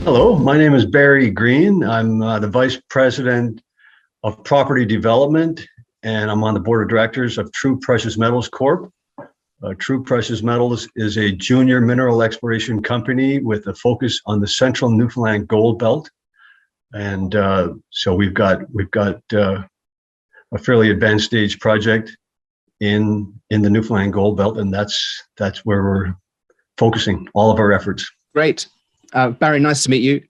Hello, my name is Barry Greene. I'm the Vice President of Property Development, and I'm on the Board of Directors of TRU Precious Metals Corp. TRU Precious Metals is a junior mineral exploration company with a focus on the Central Newfoundland Gold Belt. And so we've got a fairly advanced stage project in the Newfoundland Gold Belt, and that's where we're focusing all of our efforts. Great. Barry, nice to meet you.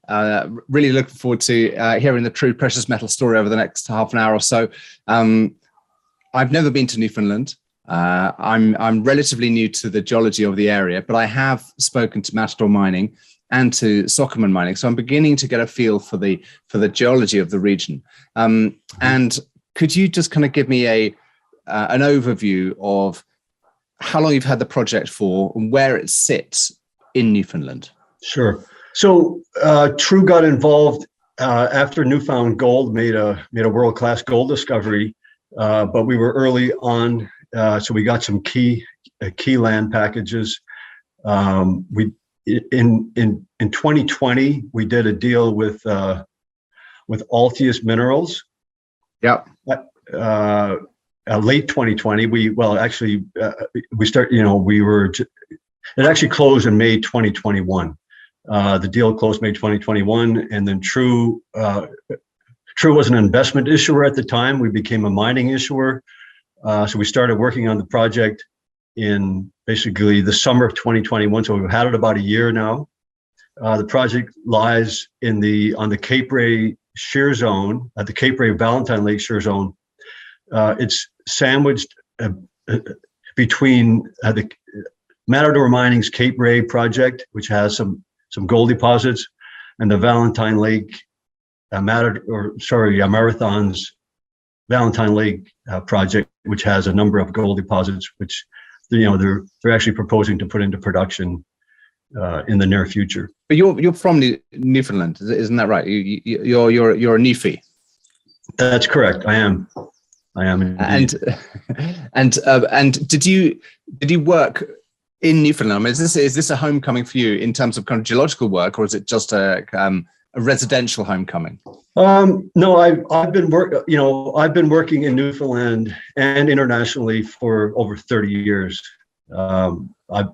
Really looking forward to hearing the TRU Precious Metal story over the next half an hour or so. I've never been to Newfoundland. I'm relatively new to the geology of the area, but I have spoken to Matador Mining and to Sockman Mining, so I'm beginning to get a feel for the geology of the region. And could you just kind of give me an overview of how long you've had the project for and where it sits in Newfoundland? Sure. So TRU got involved after Newfound Gold made a world-class gold discovery, but we were early on, so we got some key land packages. We in 2020 we did a deal with Altius Minerals. Yeah. Late 2020, we start. It actually closed in May 2021. The deal closed May 2021, and then TRU was an investment issuer at the time. We became a mining issuer. So we started working on the project in basically the summer of 2021. So we've had it about a year now. The project lies on the Cape Ray Shear zone, at the Cape Ray Valentine Lake Shear zone. It's sandwiched between the Matador Mining's Cape Ray project, which has some gold deposits, and the Valentine Lake, Marathon's Valentine Lake project, which has a number of gold deposits, which they're actually proposing to put into production in the near future. But you're from Newfoundland, isn't that right? You're a Newfie. That's correct. I am. Indeed. And did you work in Newfoundland? I mean, is this a homecoming for you in terms of kind of geological work, or is it just a residential homecoming? No, I've been working in Newfoundland and internationally for over 30 years. I've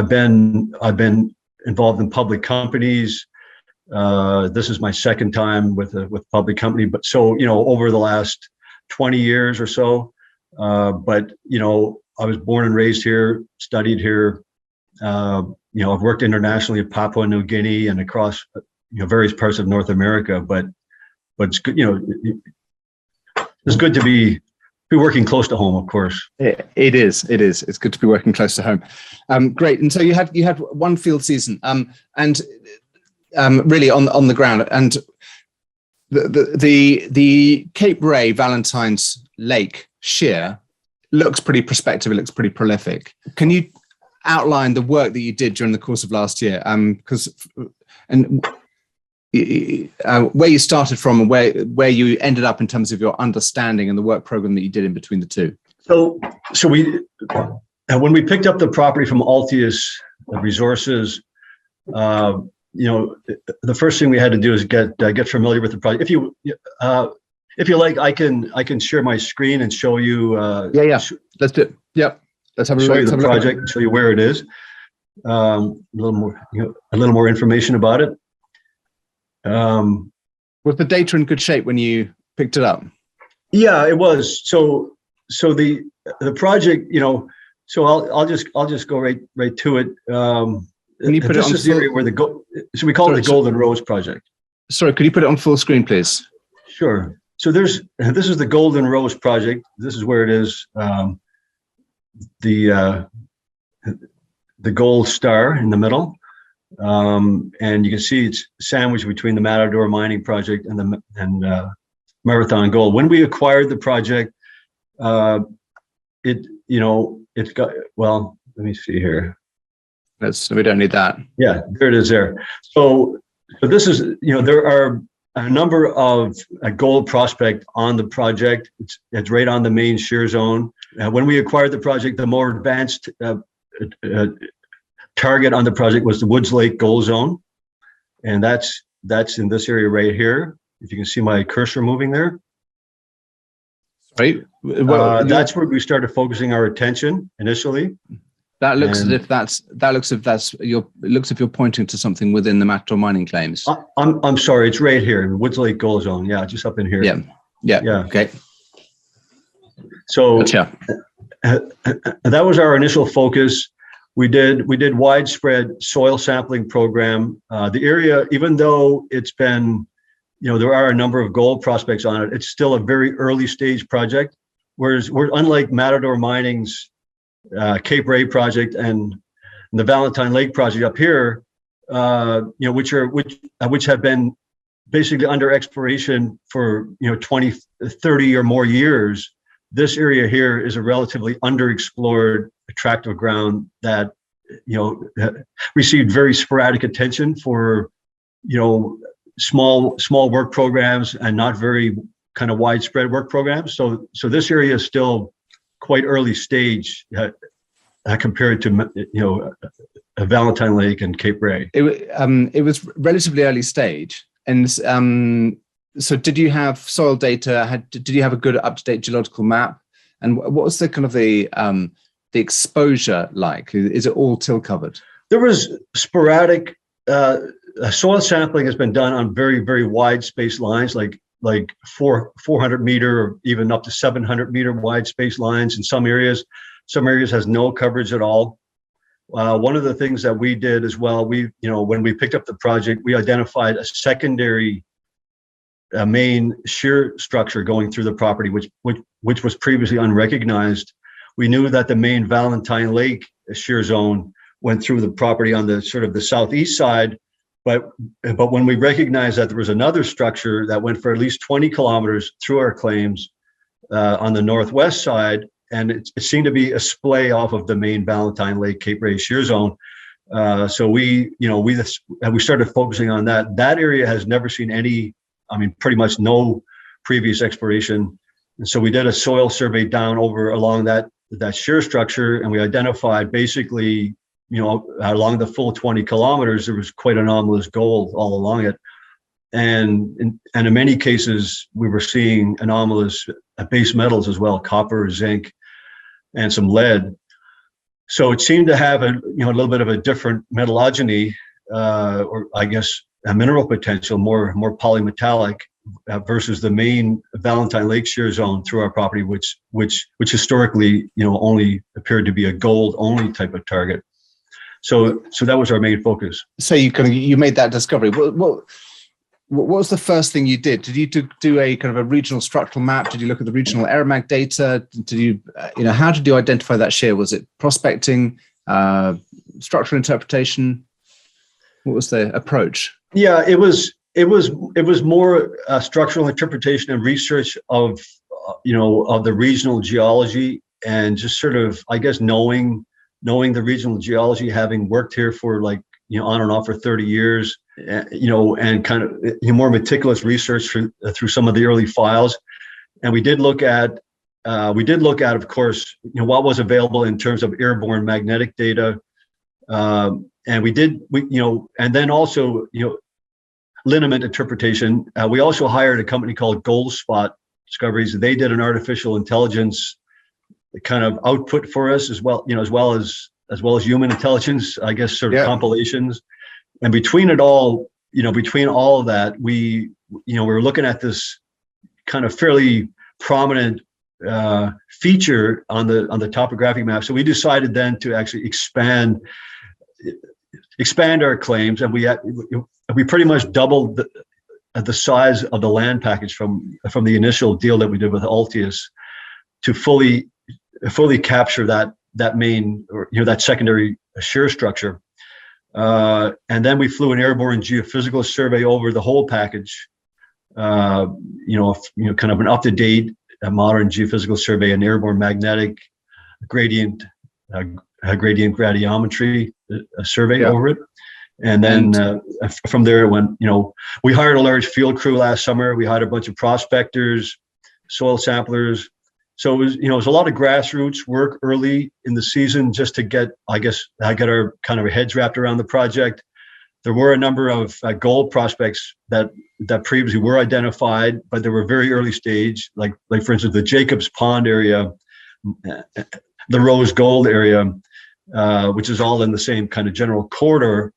been involved in public companies. This is my second time with public company, but so over the last 20 years or so. But I was born and raised here, studied here. I've worked internationally in Papua New Guinea and across various parts of North America. But it's good, it's good to be working close to home, of course. It is. It's good to be working close to home. Great. And so you had one field season, and really on the ground, and the Cape Ray Valentine's Lake Shear looks pretty prospective. It looks pretty prolific. Can you outline the work that you did during the course of last year? Where you started from and where you ended up in terms of your understanding and the work program that you did in between the two. So we when we picked up the property from Altius Resources, the first thing we had to do is get familiar with the project. If you like, I can share my screen and show you. Yeah. Let's do it. Yep. Let's have a look. Show you the project, show you where it is. A little more information about it. Was the data in good shape when you picked it up? Yeah, it was. So the project, so I'll just go right to it. Can you put this it on is the area where so we call it the Golden Rose Project. Sorry, could you put it on full screen, please? Sure. So this is the Golden Rose Project. This is where it is. The gold star in the middle, and you can see it's sandwiched between the Matador Mining Project and Marathon Gold. When we acquired the project, it's got, well, let me see here. We don't need that. Yeah, there it is there. So this is, there are a number of gold prospect on the project. It's right on the main shear zone. When we acquired the project, the more advanced target on the project was the Woods Lake Gold Zone. and that's in this area right here. If you can see my cursor moving there. Right. That's where we started focusing our attention initially. That looks as if you're pointing to something within the Matador mining claims. I'm sorry, it's right here in Woods Lake Gold Zone. Yeah, just up in here. Yeah. Okay. So gotcha. That was our initial focus. We did widespread soil sampling program. The area, even though it's been, there are a number of gold prospects on it, it's still a very early stage project. Whereas we're unlike Matador Mining's Cape Ray project and the Valentine Lake project up here, which have been basically under exploration for 20, 30 or more years. This area here is a relatively underexplored tract of ground that received very sporadic attention for small work programs and not very kind of widespread work programs. So this area is still quite early stage compared to Valentine Lake and Cape Ray. It was relatively early stage, and so did you have soil data? Did you have a good up-to-date geological map? And what was the kind of the exposure like? Is it all till covered? There was sporadic soil sampling has been done on very, very wide space lines, like 400 meter or even up to 700 meter wide space lines in some areas. Some areas has no coverage at all. One of the things that we did as well, when we picked up the project, we identified a secondary main shear structure going through the property, which was previously unrecognized. We knew that the main Valentine Lake shear zone went through the property on the sort of the southeast side, but when we recognized that there was another structure that went for at least 20 kilometers through our claims on the northwest side, and it seemed to be a splay off of the main Valentine Lake Cape Ray shear zone. So we started focusing on that. That area has never seen pretty much no previous exploration. And so we did a soil survey down along that shear structure, and we identified basically, along the full 20 kilometers, there was quite anomalous gold all along it. And in many cases, we were seeing anomalous base metals as well, copper, zinc, and some lead. So it seemed to have a little bit of a different metallogeny, or I guess a mineral potential, more polymetallic, versus the main Valentine Lake shear zone through our property, which historically only appeared to be a gold only type of target. So that was our main focus. So you made that discovery. What was the first thing you did? Did you do a kind of a regional structural map? Did you look at the regional aeromag data? Did you how did you identify that shear? Was it prospecting, structural interpretation? What was the approach? Yeah, it was more structural interpretation and research of the regional geology, and just sort of, I guess, knowing the regional geology, having worked here for on and off for 30 years, and kind of more meticulous research through some of the early files. And we did look at, of course, what was available in terms of airborne magnetic data. And and then also, lineament interpretation. We also hired a company called Gold Spot Discoveries. They did an artificial intelligence kind of output for us as well, as well as human intelligence, I guess, sort of compilations. And between it all, between all of that, we were looking at this kind of fairly prominent feature on the topographic map. So we decided then to actually expand our claims, and we pretty much doubled the size of the land package from the initial deal that we did with Altius to fully capture that main, or that secondary shear structure. And then we flew an airborne geophysical survey over the whole package. Kind of an up-to-date modern geophysical survey, an airborne magnetic gradient gradiometry survey over it. And then from there it went, we hired a large field crew last summer. We hired a bunch of prospectors, soil samplers. So it was a lot of grassroots work early in the season just to get our kind of heads wrapped around the project. there were a number of gold prospects that previously were identified, but they were very early stage, like for instance, the Jacobs Pond area, the Rose Gold area, which is all in the same kind of general corridor.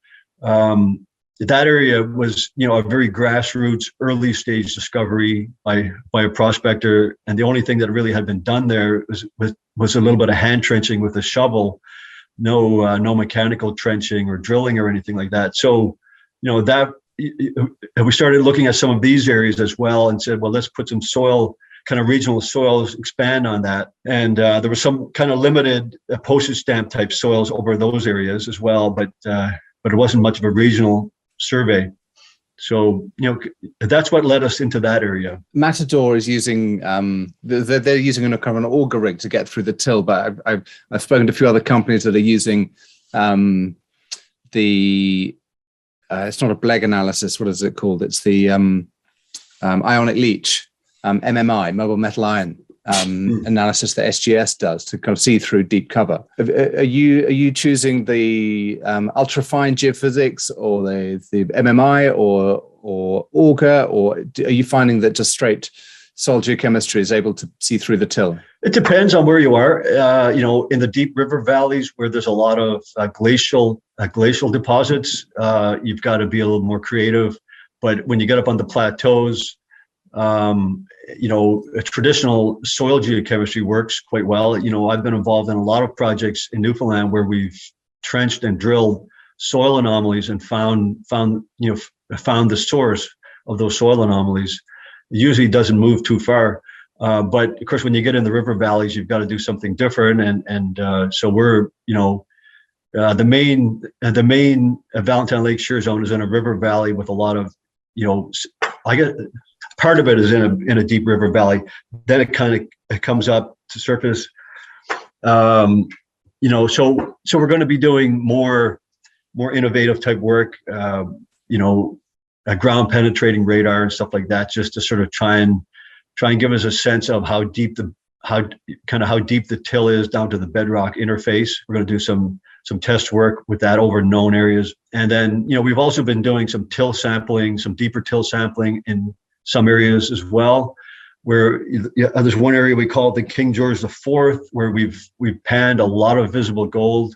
That area was, a very grassroots, early stage discovery by a prospector, and the only thing that really had been done there was a little bit of hand trenching with a shovel, no mechanical trenching or drilling or anything like that. So, that we started looking at some of these areas as well, and said, well, let's put some soil, kind of regional soils, expand on that. And there was some kind of limited postage stamp type soils over those areas as well, but it wasn't much of a regional survey. So, that's what led us into that area. Matador is using, they're using a kind of an auger rig to get through the till, but I've spoken to a few other companies that are using it's not a Bleg analysis, what is it called? It's the ionic leach, MMI, mobile metal ion analysis that SGS does to kind of see through deep cover. Are you choosing the ultrafine geophysics or the MMI or auger, or are you finding that just straight soil geochemistry is able to see through the till? It depends on where you are. In the deep river valleys where there's a lot of glacial deposits, you've got to be a little more creative. But when you get up on the plateaus, a traditional soil geochemistry works quite well. I've been involved in a lot of projects in Newfoundland where we've trenched and drilled soil anomalies and found the source of those soil anomalies. It usually doesn't move too far, but of course, when you get in the river valleys, you've got to do something different. And so we're the main Valentine Lake Shear Zone is in a river valley with a lot of I guess part of it is in a deep river valley. Then it comes up to surface. So we're going to be doing more innovative type work. A ground penetrating radar and stuff like that, just to sort of try and give us a sense of how deep the till is down to the bedrock interface. We're going to do some test work with that over known areas. And then, we've also been doing some till sampling, some deeper till sampling in some areas as well, where there's one area we call the King George IV, where we've panned a lot of visible gold.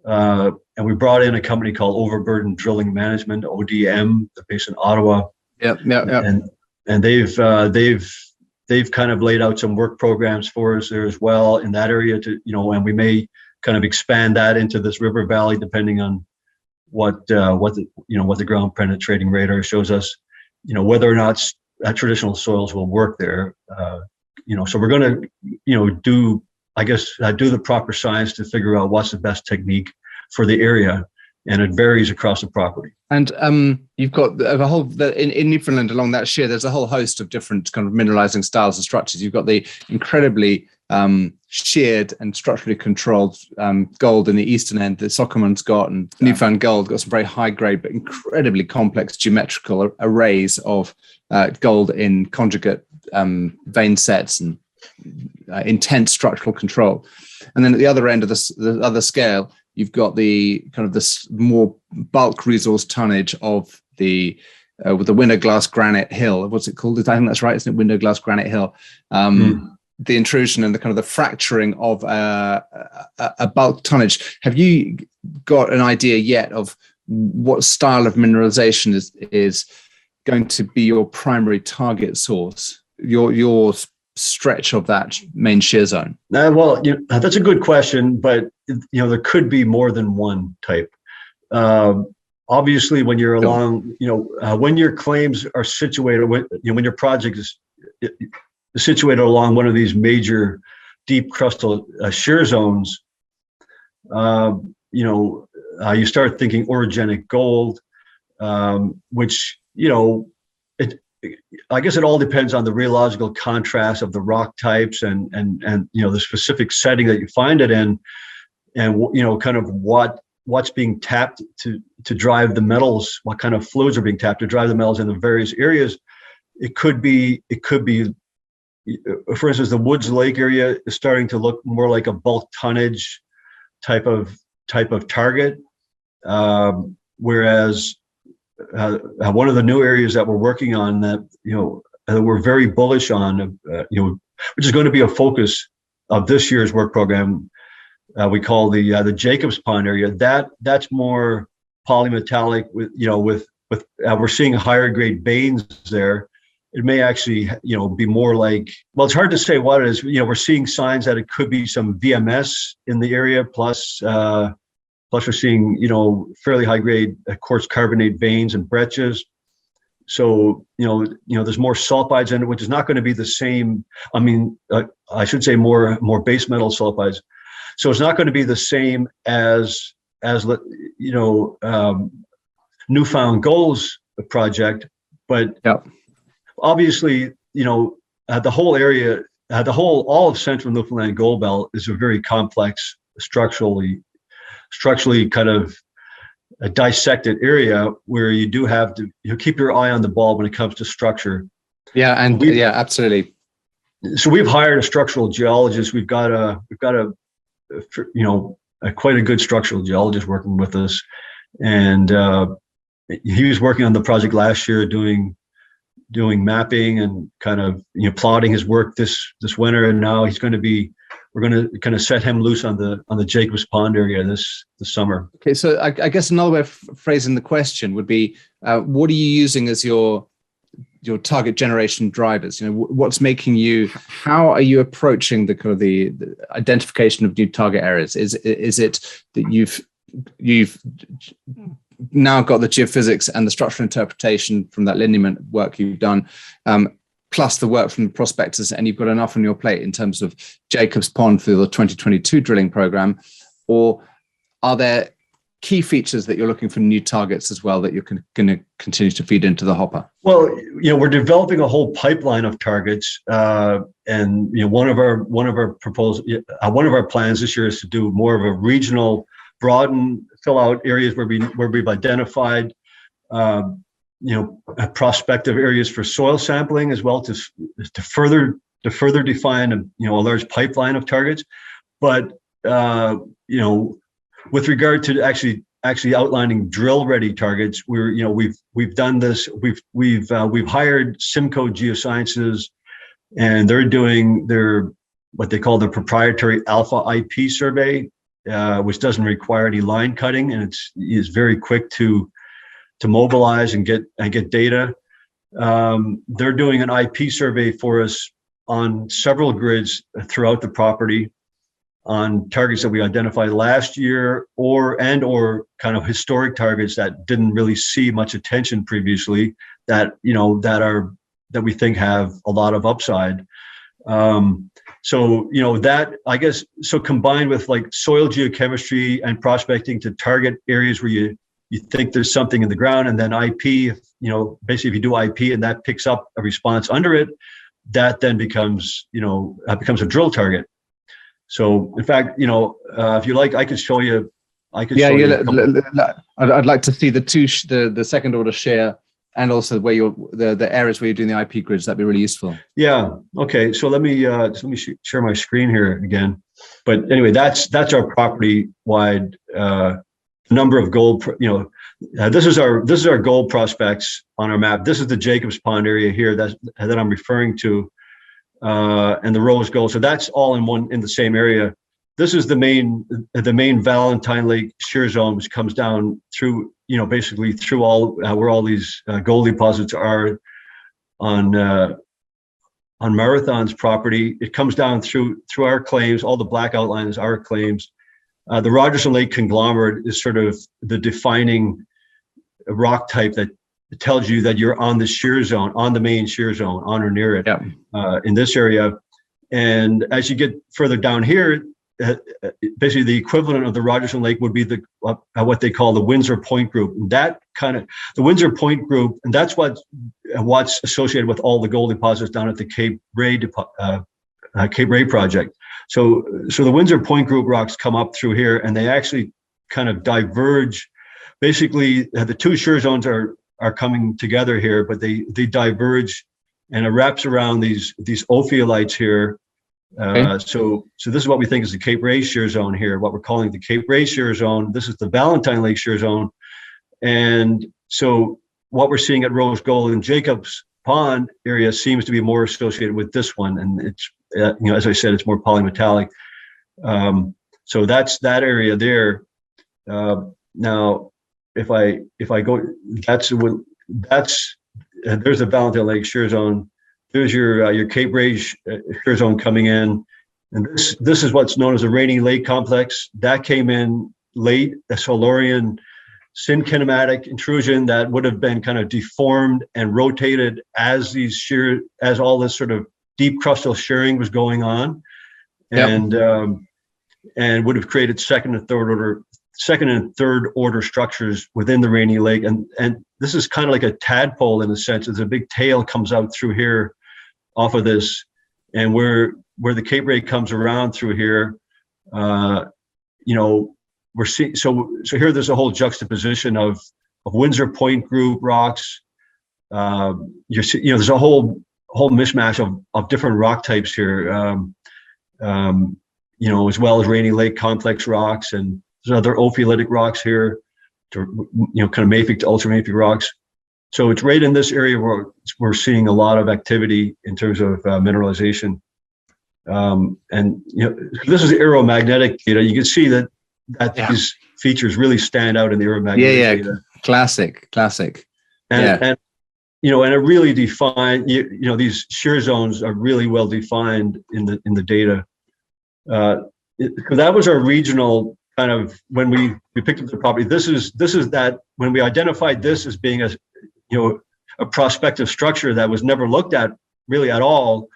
And we brought in a company called Overburden Drilling Management, ODM, they're based in Ottawa. Yep. And they've kind of laid out some work programs for us there as well in that area and we may kind of expand that into this river valley depending on what the ground penetrating radar shows us, whether or not traditional soils will work there. So we're going to do the proper science to figure out what's the best technique for the area, and it varies across the property. And you've got a whole in Newfoundland along that shear. There's a whole host of different kind of mineralizing styles and structures. You've got the incredibly sheared and structurally controlled gold in the eastern end that Sokoman's got, and Newfound Gold got some very high grade but incredibly complex geometrical arrays of gold in conjugate vein sets and intense structural control. And then at the other end of the other scale, you've got the kind of this more bulk resource tonnage of the with the window glass granite hill. What's it called? I think that's right, isn't it? Window glass granite hill. The intrusion and the kind of the fracturing of a bulk tonnage. Have you got an idea yet of what style of mineralization is going to be your primary target source? Your stretch of that main shear zone? Well, that's a good question, but there could be more than one type. Obviously, when you're along, when your claims are situated, when your project is situated along one of these major deep crustal shear zones, you start thinking orogenic gold, which I guess it all depends on the rheological contrast of the rock types and the specific setting that you find it in, and kind of what's being tapped to drive the metals, what kind of fluids are being tapped to drive the metals in the various areas. It could be, for instance, the Woods Lake area is starting to look more like a bulk tonnage type of target. whereas one of the new areas that we're working on that, that we're very bullish on, which is going to be a focus of this year's work program, we call the Jacobs Pond area. That's more polymetallic with we're seeing higher grade veins there. It may actually, be more like, well, it's hard to say what it is. We're seeing signs that it could be some VMS in the area, plus we're seeing, fairly high grade quartz carbonate veins and breccias. So, there's more sulfides in it, which is not going to be the same. I mean, I should say more base metal sulfides. So it's not going to be the same as Newfound Gold's project, but obviously, the whole area, all of Central Newfoundland Gold Belt is a very complex, structurally kind of a dissected area where you do have to keep your eye on the ball when it comes to structure. Yeah, and absolutely. So we've hired a structural geologist. We've got a quite a good structural geologist working with us, and he was working on the project last year, doing mapping and kind of plotting his work this winter, and now we're going to kind of set him loose on the Jacobs Pond area this summer. Okay, so I guess another way of phrasing the question would be, what are you using as your target generation drivers? What's making you? How are you approaching the kind of the identification of new target areas? Is it that you've now got the geophysics and the structural interpretation from that lineament work you've done, plus the work from the prospectors, and you've got enough on your plate in terms of Jacobs Pond for the 2022 drilling program? Or are there key features that you're looking for new targets as well that you're going to continue to feed into the hopper? Well, we're developing a whole pipeline of targets, and one of our plans this year is to do more of a regional, broaden, fill out areas where we've identified prospective areas for soil sampling, as well to further define a large pipeline of targets. But with regard to actually outlining drill ready targets, we've done this. We've hired Simcoe Geosciences, and they're doing what they call their proprietary Alpha IP survey, which doesn't require any line cutting, and it's very quick to mobilize and get data. They're doing an IP survey for us on several grids throughout the property on targets that we identified last year or kind of historic targets that didn't really see much attention previously that we think have a lot of upside. So combined with like soil geochemistry and prospecting to target areas where you think there's something in the ground, and then IP, basically if you do IP and that picks up a response under it, that then becomes a drill target. So in fact, if you like, I could show you. I'd like to see the second order Shear, and also where the areas where you're doing the IP grids. That'd be really useful. Yeah. Okay. So let me share my screen here again. But anyway, that's our property wide number of gold. This is our gold prospects on our map. This is the Jacobs Pond area here that I'm referring to, and the Rose Gold. So that's all in the same area. This is the main Valentine Lake shear zone, which comes down through, basically through all where all these gold deposits are on Marathon's property. It comes down through our claims. All the black outline is our claims. The Rogerson Lake conglomerate is sort of the defining rock type that tells you that you're on the shear zone, on the main shear zone, on or near it, in this area. And as you get further down here, basically the equivalent of the Rogerson Lake would be what they call the Windsor Point Group. And that kind of the Windsor Point Group, and that's what's associated with all the gold deposits down at the Cape Ray project. So the Windsor Point Group rocks come up through here, and they actually kind of diverge. Basically, the two shear zones are coming together here, but they diverge, and it wraps around these ophiolites here. So this is what we think is the Cape Ray shear zone here, what we're calling the Cape Ray shear zone. This is the Valentine Lake shear zone, And so what we're seeing at Rose Gold and Jacobs Pond area seems to be more associated with this one. And it's, as I said, it's more polymetallic. So that's that area there. Now, if I go, there's the Valentine Lake Shear Zone. There's your Cape Ray Shear Zone coming in, and this is what's known as a Rainy Lake Complex that came in late, a Silurian synkinematic intrusion that would have been kind of deformed and rotated as all this sort of deep crustal shearing was going on, and would have created second and third order structures within the Rainy Lake. And this is kind of like a tadpole in a sense. There's a big tail comes out through here off of this, and where the Cape Ray comes around through here, we're seeing, so here there's a whole juxtaposition of Windsor Point group rocks. There's a whole mishmash of different rock types here, as well as Rainy Lake complex rocks, and there's other ophiolitic rocks here, kind of mafic to ultramafic rocks. So it's right in this area where we're seeing a lot of activity in terms of mineralization. This is aeromagnetic data. You can see that these features really stand out in the aeromagnetic data. Classic. And it really defined. These shear zones are really well defined in the data. That was our regional kind of, when we picked up the property. This is that when we identified this as being a prospective structure that was never looked at really at all.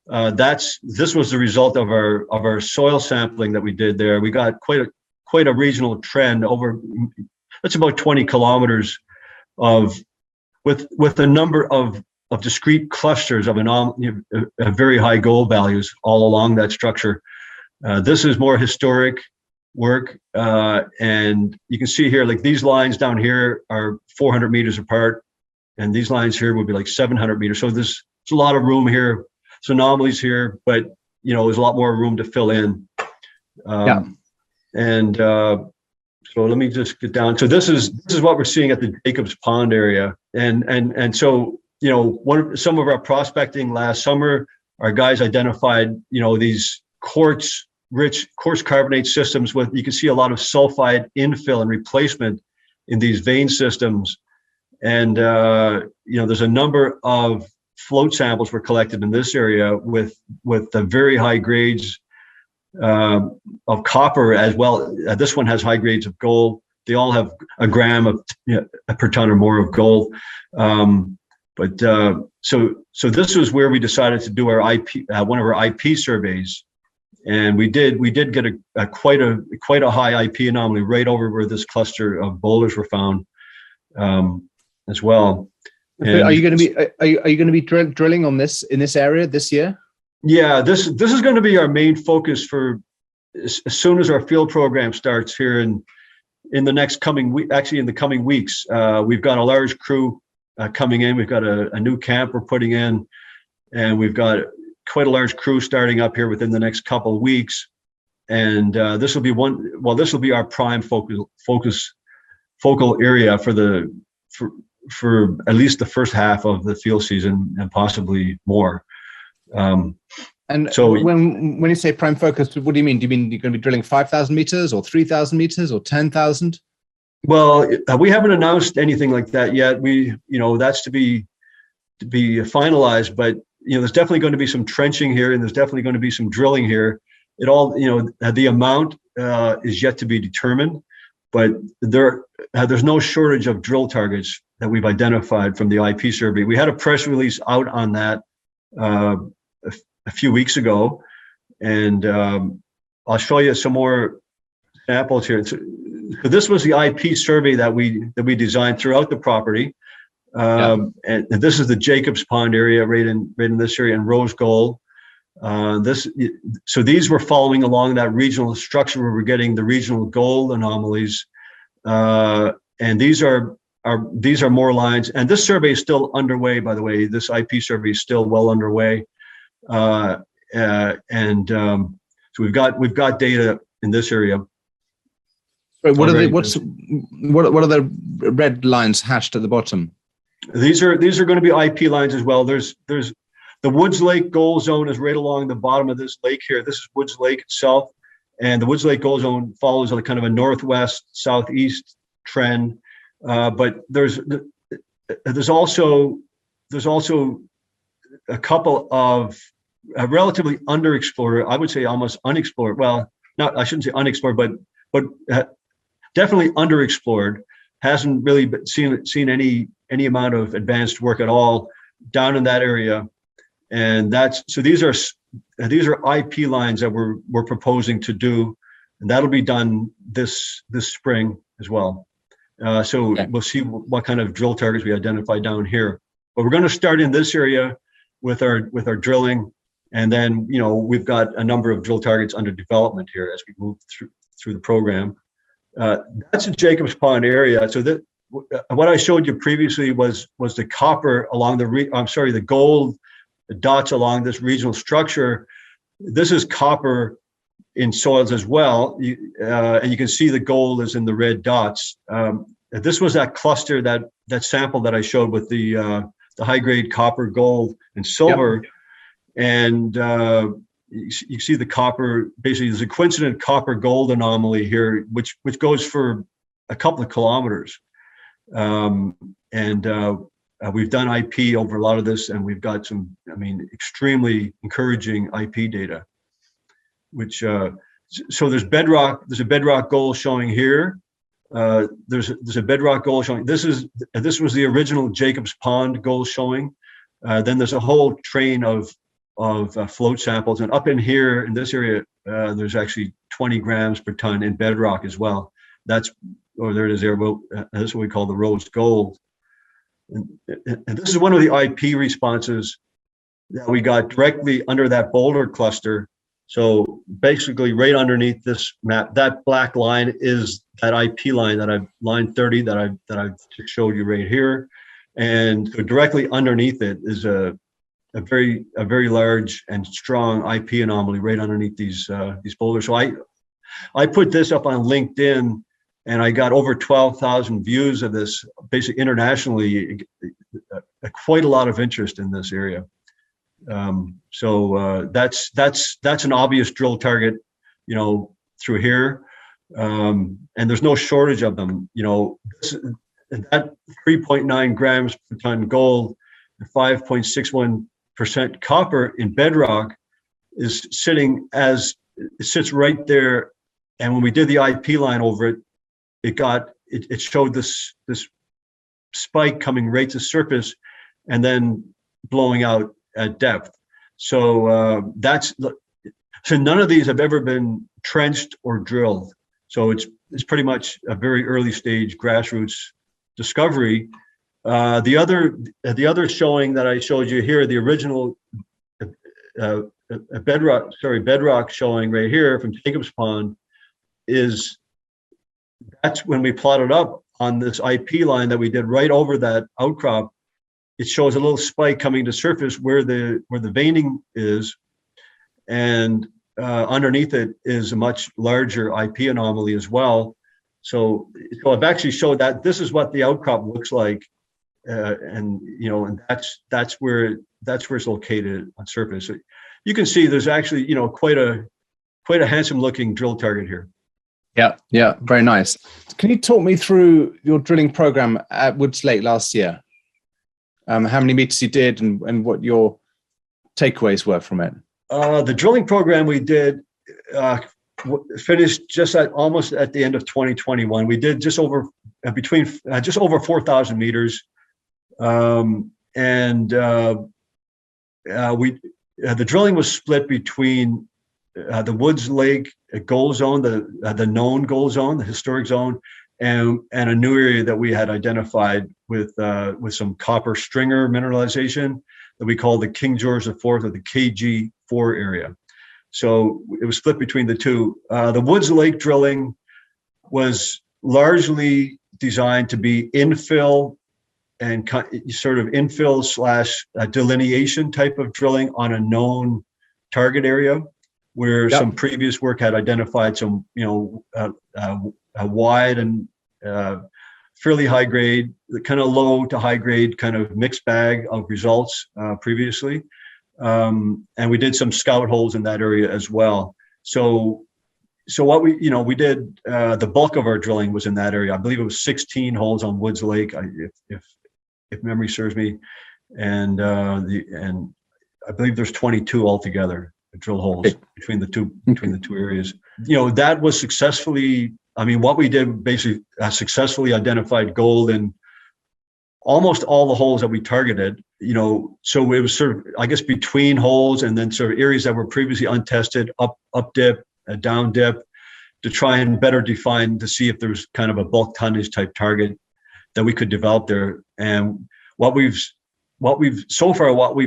This was the result of our soil sampling that we did there. We got quite a regional trend over. That's about 20 kilometers with a number of discrete clusters of very high gold values all along that structure. This is more historic work, and you can see here, like these lines down here are 400 meters apart, and these lines here would be like 700 meters. So there's a lot of room here. There's anomalies here, but there's a lot more room to fill in. And so let me just get down. So this is what we're seeing at the Jacobs Pond area, and so some of our prospecting last summer, our guys identified these quartz-rich quartz carbonate systems with, you can see a lot of sulfide infill and replacement in these vein systems, and there's a number of float samples were collected in this area with the very high grades of copper as well. This one has high grades of gold. They all have a gram per ton or more of gold. So this was where we decided to do our one of our IP surveys, and we did get quite a high IP anomaly right over where this cluster of boulders were found as well. And are you going to be drilling on this in this area this year? Yeah, this is going to be our main focus for as soon as our field program starts here in the next coming week. Actually, in the coming weeks, we've got a large crew coming in. We've got a new camp we're putting in, and we've got quite a large crew starting up here within the next couple of weeks. And this will be our prime focal area for at least the first half of the field season, and possibly more. And so when you say prime focus, what do you mean? Do you mean you're going to be drilling 5,000 meters or 3,000 meters or 10,000? Well, we haven't announced anything like that yet. That's to be finalized, but there's definitely going to be some trenching here, and there's definitely going to be some drilling here. It all, the amount is yet to be determined, but there's no shortage of drill targets that we've identified from the IP survey. We had a press release out on that a few weeks ago, and I'll show you some more samples here. So this was the IP survey that we designed throughout the property, and this is the Jacobs Pond area right in this area, in Rose Gold. So these were following along that regional structure where we're getting the regional gold anomalies, and these are more lines. And this survey is still underway, by the way. This IP survey is still well underway, so we've got data in this area. What are already. what are the red lines hashed at the bottom? These are going to be IP lines as well. There's the Woods Lake Gold Zone is right along the bottom of this lake here. This is Woods Lake itself, and the Woods Lake Gold Zone follows a kind of a northwest southeast trend. But there's also a couple of relatively underexplored, I would say almost unexplored. Well, not, I shouldn't say unexplored, but definitely underexplored. Hasn't really seen any amount of advanced work at all down in that area. And these are IP lines that we're proposing to do, and that'll be done this spring as well. So okay. We'll see what kind of drill targets we identify down here. But we're going to start in this area with our drilling, and then we've got a number of drill targets under development here as we move through the program. That's the Jacobs Pond area. So that what I showed you previously was the copper along the gold dots along this regional structure. This is copper in soils as well, and you can see the gold is in the red dots. This was that cluster, that sample that I showed with the high grade copper, gold, and silver. Yep. And you see the copper. Basically, there's a coincident copper gold anomaly here, which goes for a couple of kilometers. We've done IP over a lot of this, and we've got some, extremely encouraging IP data. Which so there's a bedrock gold showing here. There's a bedrock gold showing. This was the original Jacobs Pond gold showing. Then there's a whole train of float samples, and up in here in this area, there's actually 20 grams per ton in bedrock as well. There it is there. Well, that's what we call the rose gold. And this is one of the IP responses that we got directly under that boulder cluster. So basically, right underneath this map, that black line is that IP line line 30 that I've showed you right here, and so directly underneath it is a very large and strong IP anomaly right underneath these boulders. So I put this up on LinkedIn, and I got over 12,000 views of this, basically internationally. Quite a lot of interest in this area. So that's an obvious drill target, through here, and there's no shortage of them. That 3.9 grams per ton gold, 5.61% copper in bedrock is it sits right there. And when we did the IP line over it, it showed this spike coming right to surface and then blowing out at depth. So so none of these have ever been trenched or drilled. So it's pretty much a very early stage grassroots discovery. The other showing that I showed you here, the original bedrock showing right here from Jacobs Pond, that's when we plotted up on this IP line that we did right over that outcrop. It shows a little spike coming to surface where the veining is, and underneath it is a much larger IP anomaly as well. So I've actually showed that this is what the outcrop looks like, and that's where it's located on surface. So you can see there's actually quite a handsome looking drill target here. Yeah, very nice. Can you talk me through your drilling program at Woods Lake last year? How many meters you did and what your takeaways were from it? The drilling program we did finished almost at the end of 2021. We did just over 4,000 meters, and the drilling was split between the Woods Lake gold zone, the known gold zone, the historic zone, and a new area that we had identified with some copper stringer mineralization that we call the King George IV or the KG4 area. So it was split between the two. The Woods Lake drilling was largely designed to be infill and sort of infill / delineation type of drilling on a known target area, where some previous work had identified some, wide and fairly high grade, the kind of low to high grade kind of mixed bag of results previously. And we did some scout holes in that area as well. So what we did, the bulk of our drilling was in that area. I believe it was 16 holes on Woods Lake, if memory serves me, and I believe there's 22 altogether drill holes between the two areas. That was successfully. I mean, what we did basically successfully identified gold in almost all the holes that we targeted. So it was sort of, I guess, between holes and then sort of areas that were previously untested, up dip, down dip, to try and better define to see if there's kind of a bulk tonnage type target that we could develop there. And what we've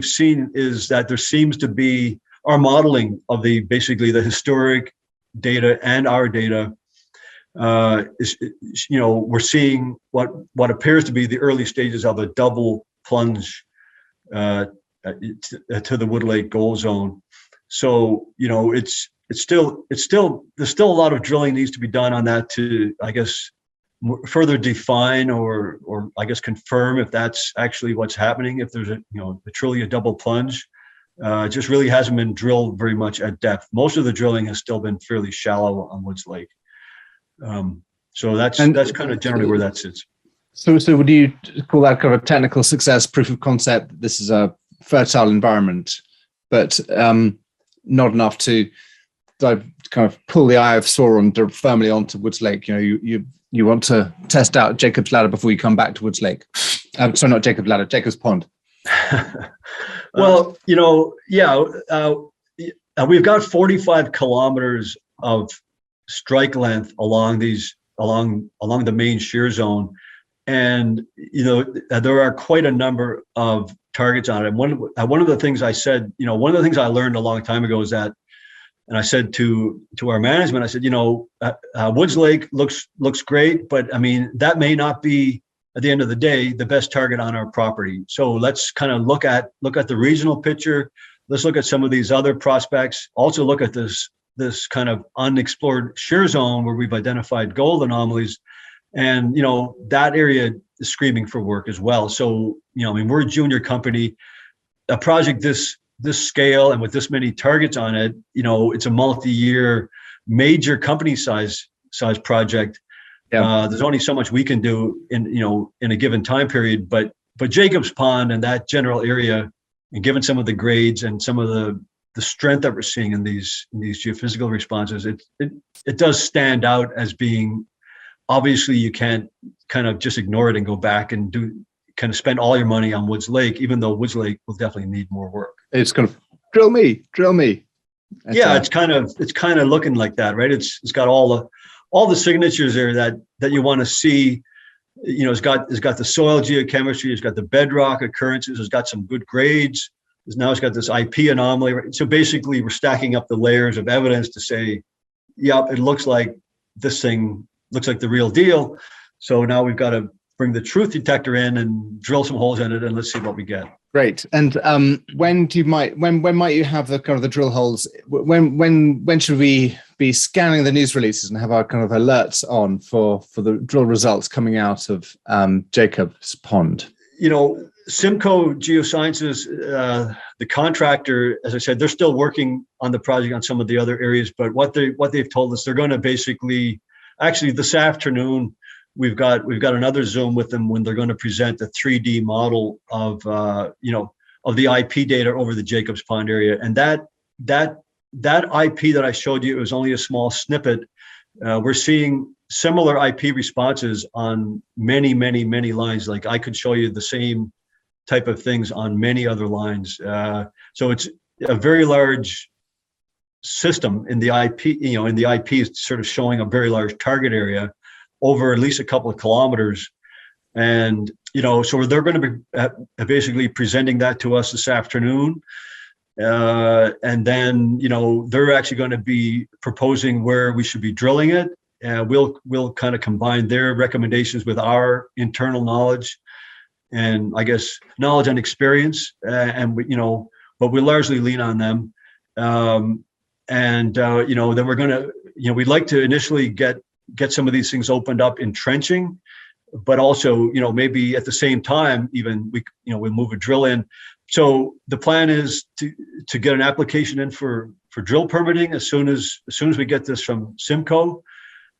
seen is that there seems to be our modeling of basically the historic data and our data we're seeing what appears to be the early stages of a double plunge to the Wood Lake gold zone. So it's still there's still a lot of drilling needs to be done on that to, I guess, further define or I guess confirm if that's actually what's happening, if there's truly a double plunge. It just really hasn't been drilled very much at depth. Most of the drilling has still been fairly shallow on Woods Lake. So that's kind of generally where that sits. So would you call that kind of a technical success, proof of concept? This is a fertile environment, but not enough to kind of pull the eye of Sauron firmly onto Woods Lake. You want to test out Jacob's Ladder before you come back to Woods Lake. Sorry, not Jacob's Ladder, Jacob's Pond. Well, we've got 45 kilometers of strike length along the main shear zone, and there are quite a number of targets on it. And one of the things I said, one of the things I learned a long time ago is that, and I said to our management, I said, Woods Lake looks great, but I mean, that may not be, at the end of the day, the best target on our property. So let's kind of look at the regional picture. Let's look at some of these other prospects. Also look at this kind of unexplored shear zone where we've identified gold anomalies, and that area is screaming for work as well. So I mean, we're a junior company. A project this scale and with this many targets on it, it's a multi-year, major company size project. Yeah. There's only so much we can do in a given time period, but Jacob's Pond and that general area, and given some of the grades and some of the strength that we're seeing in these geophysical responses, it does stand out as being, obviously you can't kind of just ignore it and go back and spend all your money on Woods Lake, even though Woods Lake will definitely need more work. It's kind of drill me. It's kind of looking like that, right? It's got all the signatures there that you want to see. It's got the soil geochemistry, it's got the bedrock occurrences, it's got some good grades. Now it's got this IP anomaly. Right? So basically we're stacking up the layers of evidence to say, yep, it looks like this thing looks like the real deal. So now we've got to bring the truth detector in and drill some holes in it, and let's see what we get. Great. And when might you have the kind of the drill holes? When should we be scanning the news releases and have our kind of alerts on for the drill results coming out of Jacob's Pond? Simcoe Geosciences, the contractor, as I said, they're still working on the project on some of the other areas. But what they've told us, they're going to basically, actually this afternoon, we've got another Zoom with them when they're going to present the 3D model of the IP data over the Jacob's Pond area. And that IP that I showed you, it was only a small snippet. We're seeing similar IP responses on many lines. Like I could show you the same type of things on many other lines. So it's a very large system in the IP, in the IP is sort of showing a very large target area over at least a couple of kilometers. And, so they're going to be basically presenting that to us this afternoon. And then, they're actually going to be proposing where we should be drilling it. We'll kind of combine their recommendations with our internal knowledge and I guess knowledge and experience. But we largely lean on them. Then we're going to, we'd like to initially get get some of these things opened up in trenching, but also, maybe at the same time, even we move a drill in. So the plan is to get an application in for drill permitting as soon as we get this from Simcoe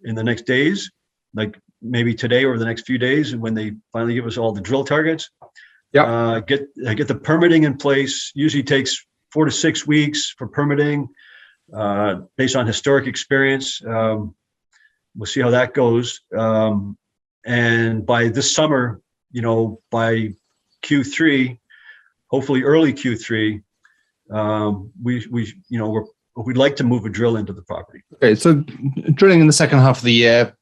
in the next days, like maybe today or the next few days, and when they finally give us all the drill targets. Yeah. Get the permitting in place. Usually takes 4 to 6 weeks for permitting, based on historic experience. We'll see how that goes. And by this summer, by Q3, hopefully early Q3, we'd like to move a drill into the property. Okay, so drilling in the second half of the year,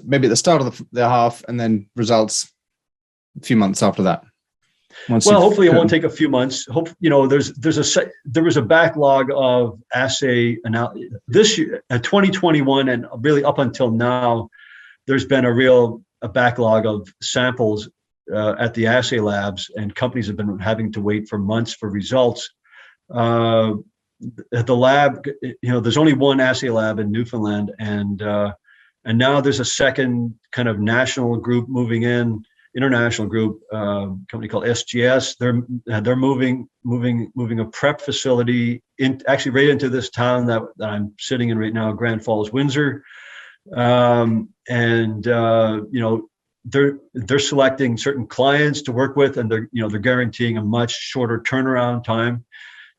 maybe at the start of the half, and then results a few months after that. Hopefully it won't take a few months. There was a backlog of assay this year, 2021, and really up until now, there's been a backlog of samples at the assay labs, and companies have been having to wait for months for results. At the lab, there's only one assay lab in Newfoundland, and now there's a second kind of national group moving in. International group, company called SGS. They're moving a prep facility actually right into this town that I'm sitting in right now, Grand Falls, Windsor, they're selecting certain clients to work with, and they're guaranteeing a much shorter turnaround time.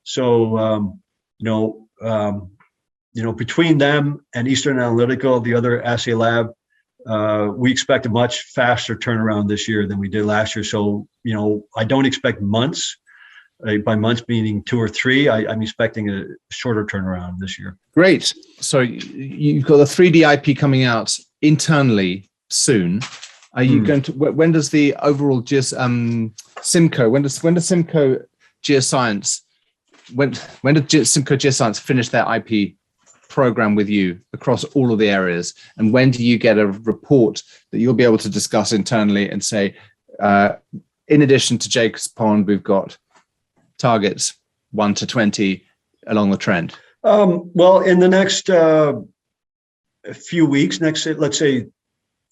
So between them and Eastern Analytical, the other assay lab, we expect a much faster turnaround this year than we did last year. So, I don't expect months. By months meaning 2 or 3, I'm expecting a shorter turnaround this year. Great. So you've got the 3D IP coming out internally soon. Are you going to? When does the overall Simcoe? When does Simcoe Geoscience? When did Simcoe Geoscience finish their IP program with you across all of the areas, and when do you get a report that you'll be able to discuss internally and say, in addition to Jacob's Pond, we've got targets 1 to 20 along the trend? In the next few weeks, let's say,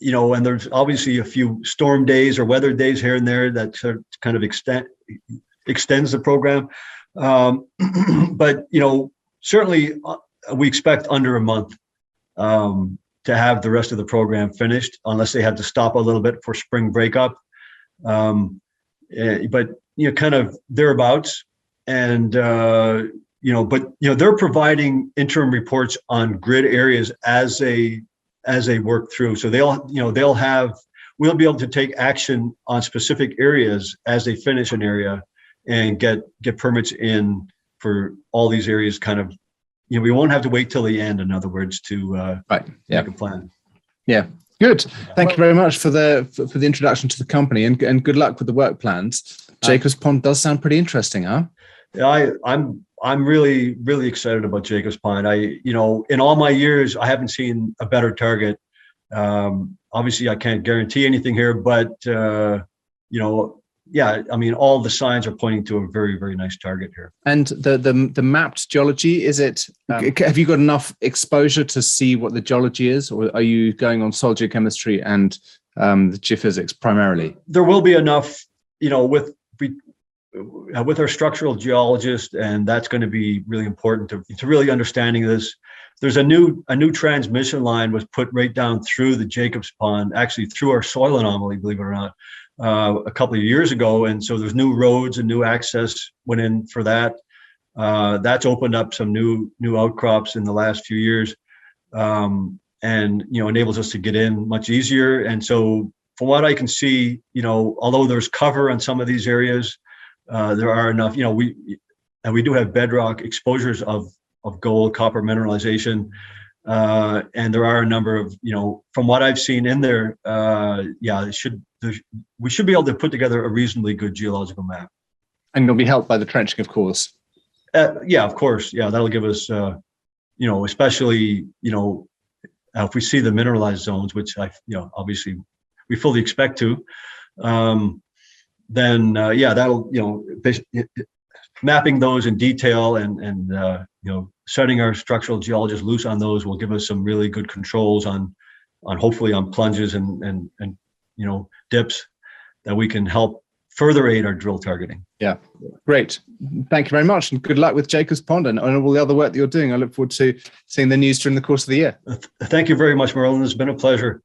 and there's obviously a few storm days or weather days here and there that sort of kind of extends the program, but certainly we expect under a month to have the rest of the program finished, unless they had to stop a little bit for spring breakup. But kind of thereabouts, and they're providing interim reports on grid areas as they work through. So we'll be able to take action on specific areas as they finish an area and get permits in for all these areas. Kind of, we won't have to wait till the end, in other words, to make a plan. Yeah, good. Thank you very much for the introduction to the company, and good luck with the work plans. Jacob's Pond does sound pretty interesting, huh? Yeah, I'm really, really excited about Jacob's Pond. In all my years, I haven't seen a better target. Obviously, I can't guarantee anything here, but all the signs are pointing to a very, very nice target here. And the mapped geology, is it? Have you got enough exposure to see what the geology is, or are you going on soil geochemistry and the geophysics primarily? There will be enough, with our structural geologist, and that's going to be really important to really understanding this. There's a new transmission line was put right down through the Jacob's Pond, actually through our soil anomaly, believe it or not, a couple of years ago. And so there's new roads and new access went in for that. That's opened up some new outcrops in the last few years, and enables us to get in much easier. And so from what I can see, although there's cover on some of these areas, there are enough, we do have bedrock exposures of gold, copper mineralization, and there are a number of, from what I've seen in there, we should be able to put together a reasonably good geological map. And you'll be helped by the trenching, of course. Yeah, of course. Yeah, that'll give us, especially, if we see the mineralized zones, which obviously we fully expect to, then that'll, mapping those in detail and setting our structural geologists loose on those will give us some really good controls on hopefully on plunges and dips, that we can help further aid our drill targeting. Yeah, great. Thank you very much, and good luck with Jacob's Pond and all the other work that you're doing. I look forward to seeing the news during the course of the year. Thank you very much, Merlin. It's been a pleasure.